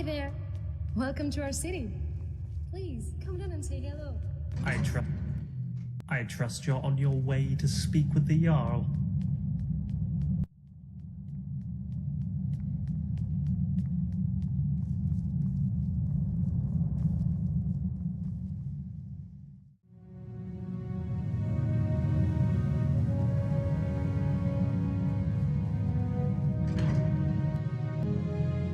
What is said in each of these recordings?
Hi there. Welcome to our city. Please, come down and say hello. I trust you're on your way to speak with the Jarl.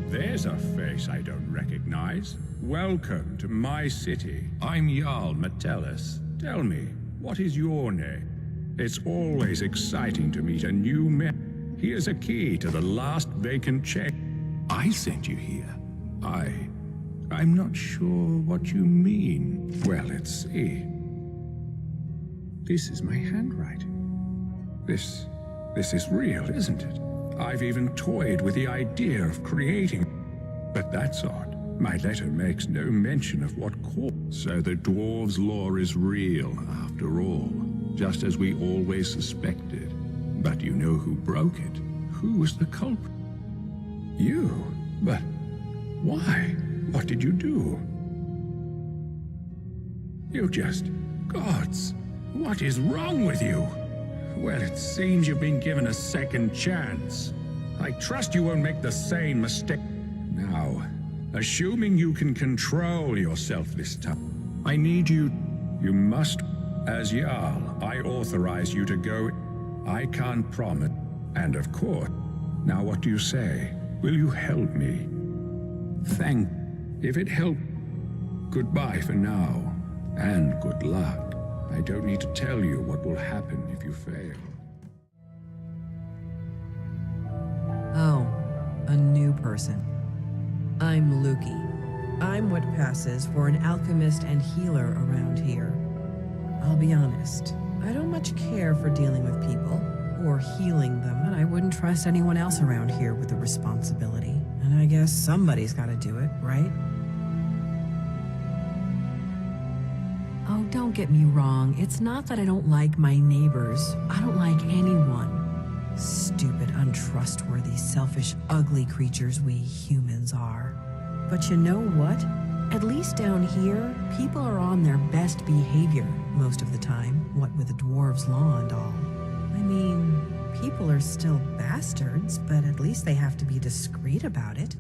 There's a face I don't recognize. Welcome to my city. I'm Jarl Metellus. Tell me, what is your name? It's always exciting to meet a new man. Here's a key to the last vacant chair. I sent you here. I'm not sure what you mean. Well, let's see. This is my handwriting. This is real, isn't it? I've even toyed with the idea of creating. But that's odd. My letter makes no mention of what caused. So the dwarves' law is real, after all. Just as we always suspected. But you know who broke it? Who was the culprit? You? But why? What did you do? You just... Gods! What is wrong with you? Well, it seems you've been given a second chance. I trust you won't make the same mistake. Now, assuming you can control yourself this time, I need you... You must... As Jarl, I authorize you to go. I can't promise. And of course... Now what do you say? Will you help me? Thank... If it helped... Goodbye for now. And good luck. I don't need to tell you what will happen if you fail. Oh, a new person. I'm Luki. I'm what passes for an alchemist and healer around here. I'll be honest, I don't much care for dealing with people, or healing them, and I wouldn't trust anyone else around here with the responsibility. And I guess somebody's gotta do it, right? Oh, don't get me wrong. It's not that I don't like my neighbors. I don't like anyone. Stupid, untrustworthy, selfish, ugly creatures we humans are. But you know what? At least down here, people are on their best behavior most of the time, what with the dwarves' law and all. I mean, people are still bastards, but at least they have to be discreet about it.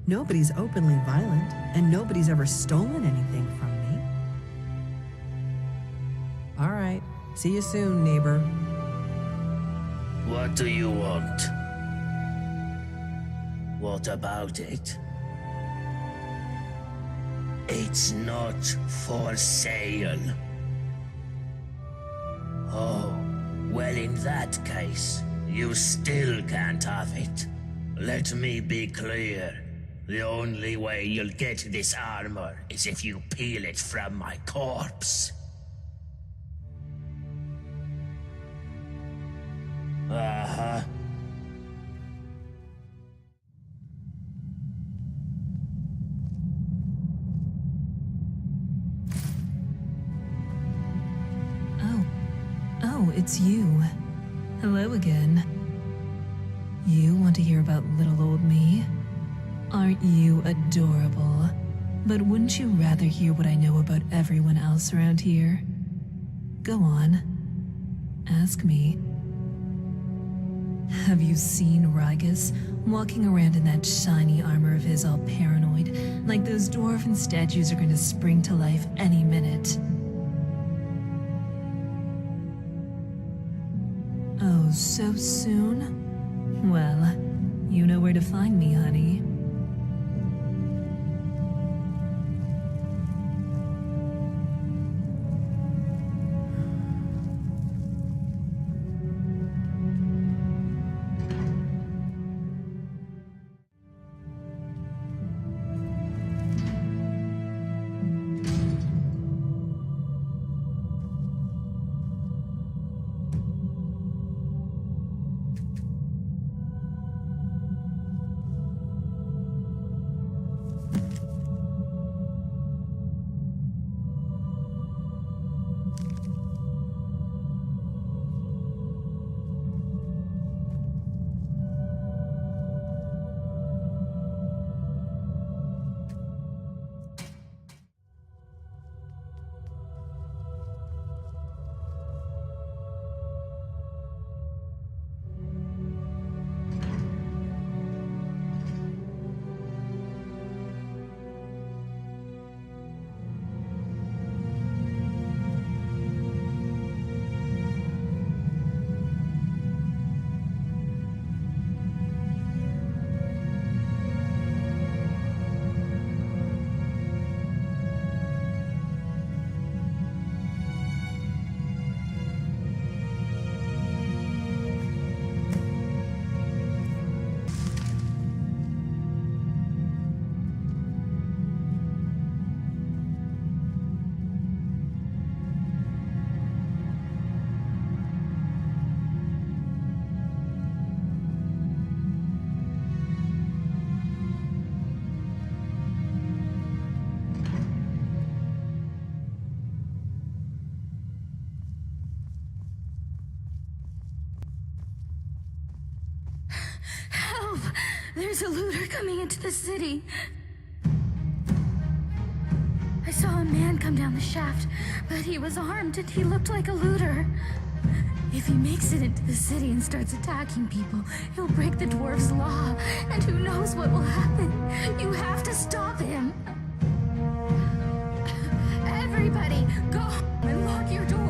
Nobody's openly violent, and nobody's ever stolen anything from me. All right. See you soon, neighbor. What do you want? What about it? It's not for sale. Oh, well in that case, you still can't have it. Let me be clear. The only way you'll get this armor is if you peel it from my corpse. Uh-huh. Oh, it's you. Hello again. You want to hear about little old me? Aren't you adorable? But wouldn't you rather hear what I know about everyone else around here? Go on. Ask me. Have you seen Rygus walking around in that shiny armor of his all paranoid, like those dwarven statues are going to spring to life any minute? Oh, so soon? Well, you know where to find me, honey. There's a looter coming into the city. I saw a man come down the shaft, but he was armed and he looked like a looter. If he makes it into the city and starts attacking people, he'll break the dwarves' law, and who knows what will happen. You have to stop him. Everybody, go home and lock your doors.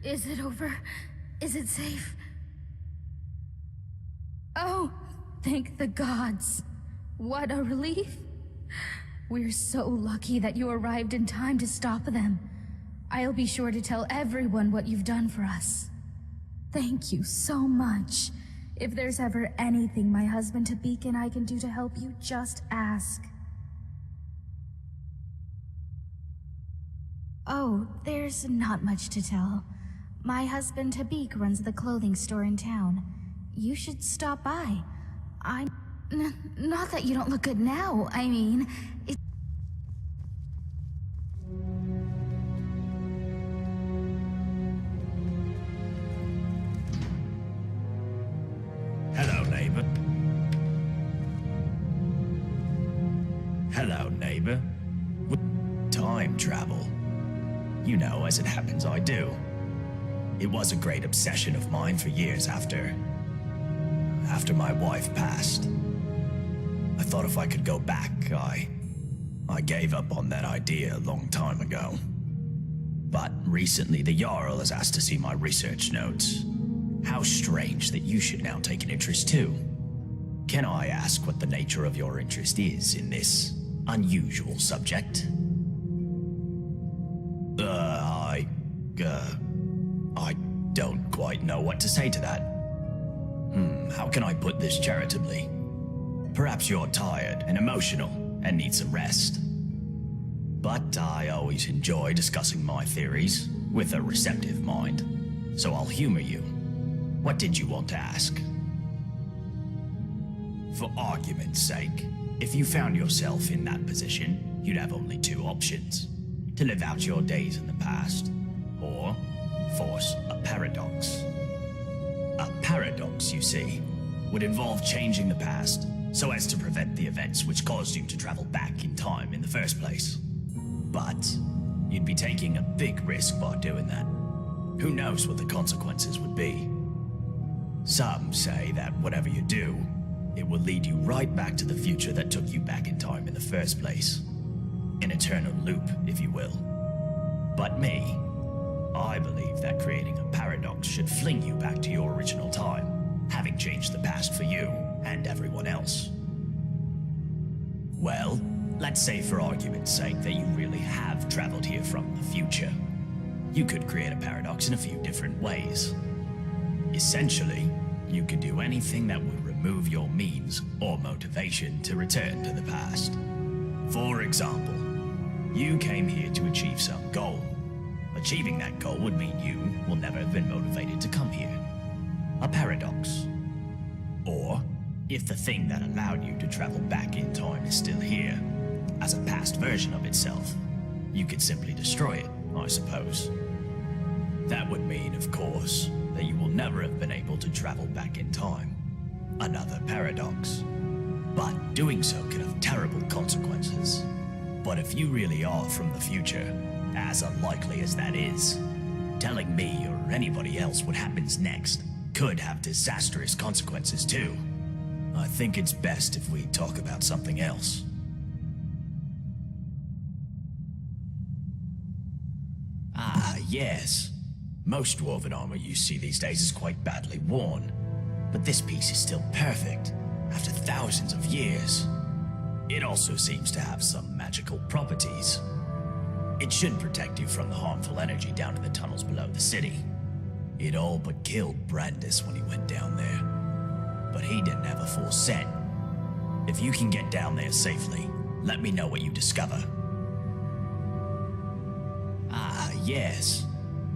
Is it over? Is it safe? Oh, thank the gods. What a relief. We're so lucky that you arrived in time to stop them. I'll be sure to tell everyone what you've done for us. Thank you so much. If there's ever anything my husband Dovahkiin and I can do to help you, just ask. Oh, there's not much to tell. My husband Dovahkiin runs the clothing store in town. You should stop by. Not that you don't look good now, I mean, Hello, neighbor. Hello, neighbor. Time travel. You know, as it happens, I do. It was a great obsession of mine for years after my wife passed. I thought if I could go back, I gave up on that idea a long time ago. But recently, the Jarl has asked to see my research notes. How strange that you should now take an interest too. Can I ask what the nature of your interest is in this unusual subject? I don't quite know what to say to that. How can I put this charitably? Perhaps you're tired and emotional and need some rest. But I always enjoy discussing my theories with a receptive mind, so I'll humor you. What did you want to ask? For argument's sake, if you found yourself in that position, you'd have only two options. To live out your days in the past, or force a paradox. A paradox, you see, would involve changing the past so as to prevent the events which caused you to travel back in time in the first place. But you'd be taking a big risk by doing that. Who knows what the consequences would be? Some say that whatever you do, it will lead you right back to the future that took you back in time in the first place. An eternal loop, if you will. But me, I believe that creating a paradox should fling you back to your original time, having changed the past for you and everyone else. Well, let's say for argument's sake that you really have traveled here from the future. You could create a paradox in a few different ways. Essentially, you could do anything that would remove your means or motivation to return to the past. For example, you came here to achieve some goal. Achieving that goal would mean you will never have been motivated to come here. A paradox. Or, if the thing that allowed you to travel back in time is still here, as a past version of itself, you could simply destroy it, I suppose. That would mean, of course, that you will never have been able to travel back in time. Another paradox. But doing so could have terrible consequences. But if you really are from the future, as unlikely as that is, telling me or anybody else what happens next could have disastrous consequences too. I think it's best if we talk about something else. Ah, yes. Most dwarven armor you see these days is quite badly worn. But this piece is still perfect, after thousands of years. It also seems to have some magical properties. It should protect you from the harmful energy down in the tunnels below the city. It all but killed Brandis when he went down there. But he didn't have a full set. If you can get down there safely, let me know what you discover. Ah, yes.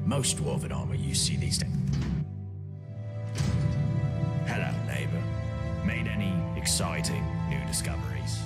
Most dwarven armor you see these days. Hello, neighbor. Made any exciting new discoveries?